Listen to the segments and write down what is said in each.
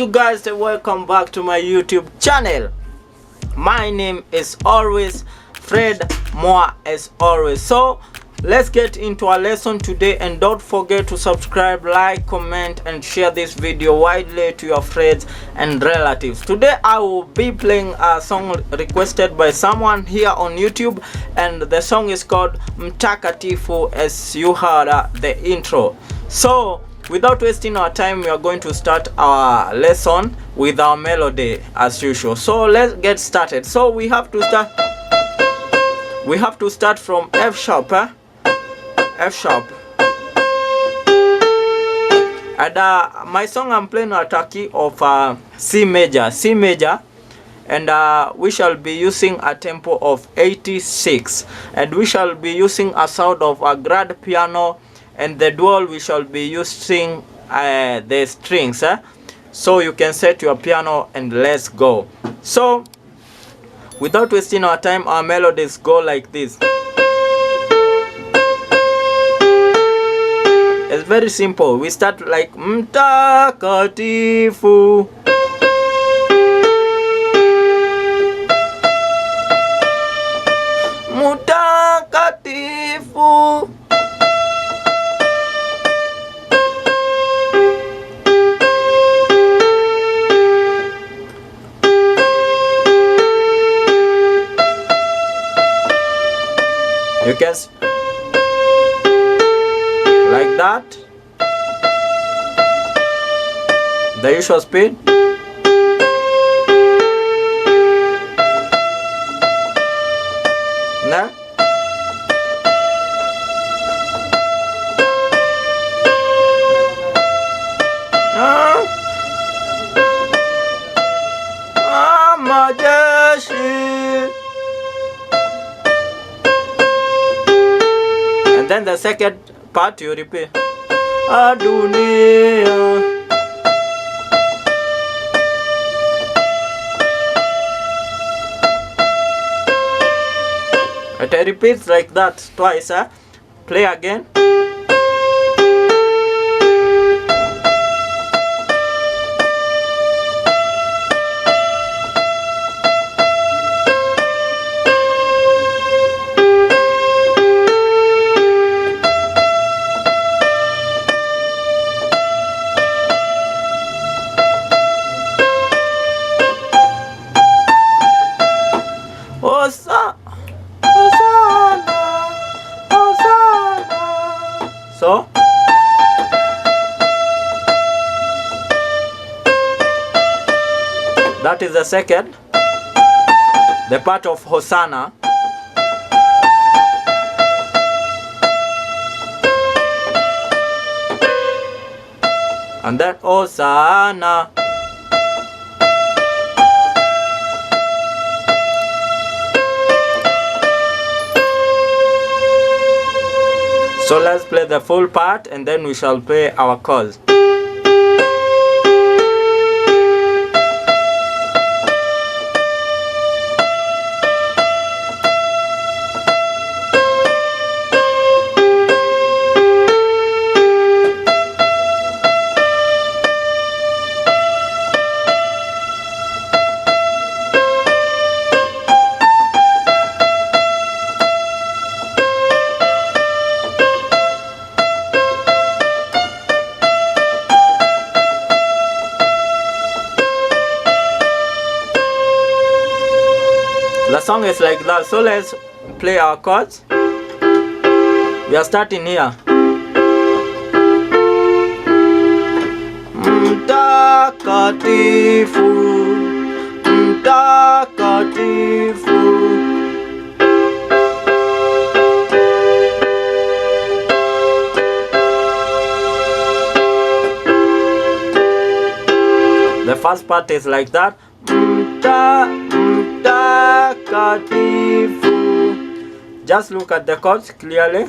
you guys and welcome back to my YouTube channel. My name is always Fred Moa as always. So let's get into our lesson today, and don't forget to subscribe, like, comment and share this video widely to your friends and relatives. Today I will be playing a song requested by someone here on YouTube, and the song is called Mtakatifu, as you heard the intro. So without wasting our time, we are going to start our lesson with our melody as usual. So let's get started. So we have to start from F sharp, F sharp. And my song I'm playing a key of C major, and we shall be using a tempo of 86, and we shall be using a sound of a grand piano, and the dual we shall be using the strings. So you can set your piano and let's go. So without wasting our time, our melodies go like this. It's very simple. We start like Mtakatifu, Mtakatifu. You can like that, the usual speed. Now and then the second part you repeat Adunia. It repeats like that twice. Play again. So that is the second, the part of Hosanna. And then Hosanna. So let's play the full part, and then we shall play our chords. The song is like that. So let's play our chords. We are starting here. Mtakatifu, Mtakatifu. The first part is like that. Mtakatifu. Just look at the chords clearly.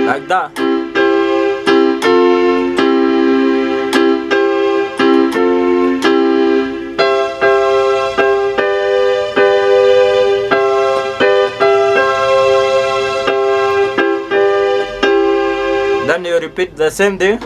Like that. repeat the same thing.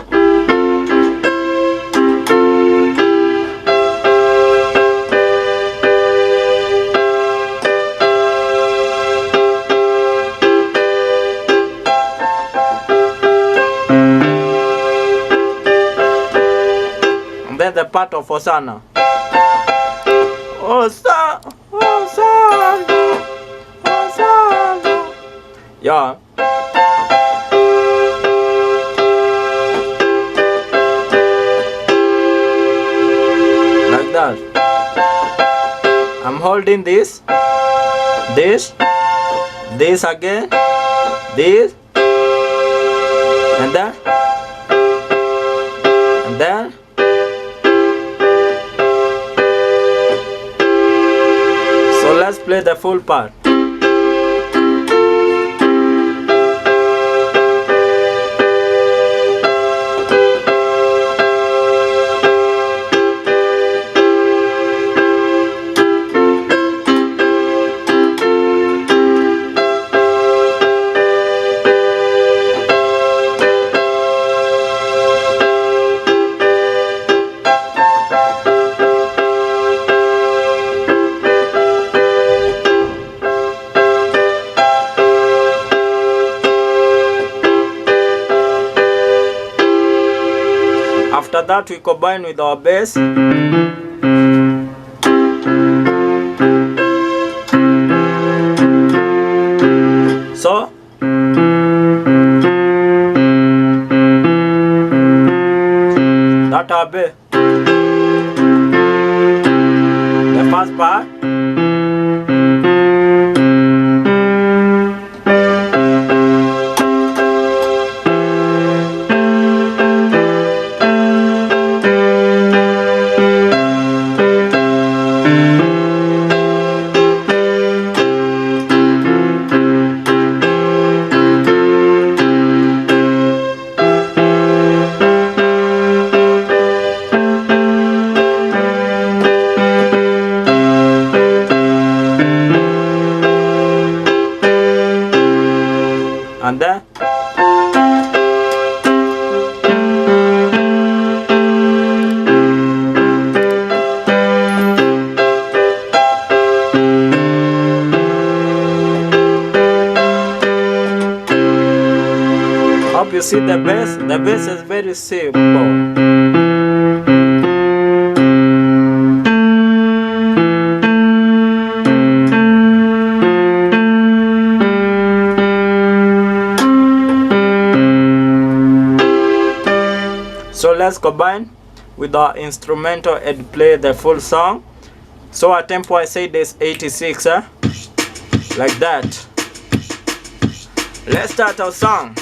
And then the part of Hosanna. Hosanna, Hosanna, Hosanna. Yeah. Like that. I'm holding this again, this, and then, and then. So let's play the full part. After that, we combine with our bass. So that our bass. The first part. And then hope you see the bass. The bass is very simple. So let's combine with our instrumental and play the full song. So our tempo, I said, is 86, like that. Let's start our song.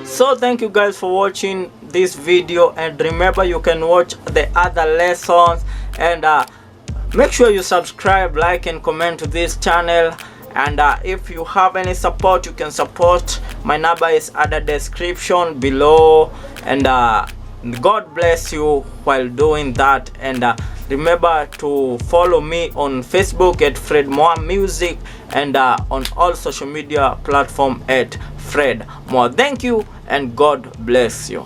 So thank you guys for watching this video, and remember you can watch the other lessons, and make sure you subscribe, like and comment to this channel, And if you have any support, you can support. My number is at the description below. And God bless you while doing that. And remember to follow me on Facebook at Fred Moa Music, and on all social media platform at Fred Moa. Thank you and God bless you.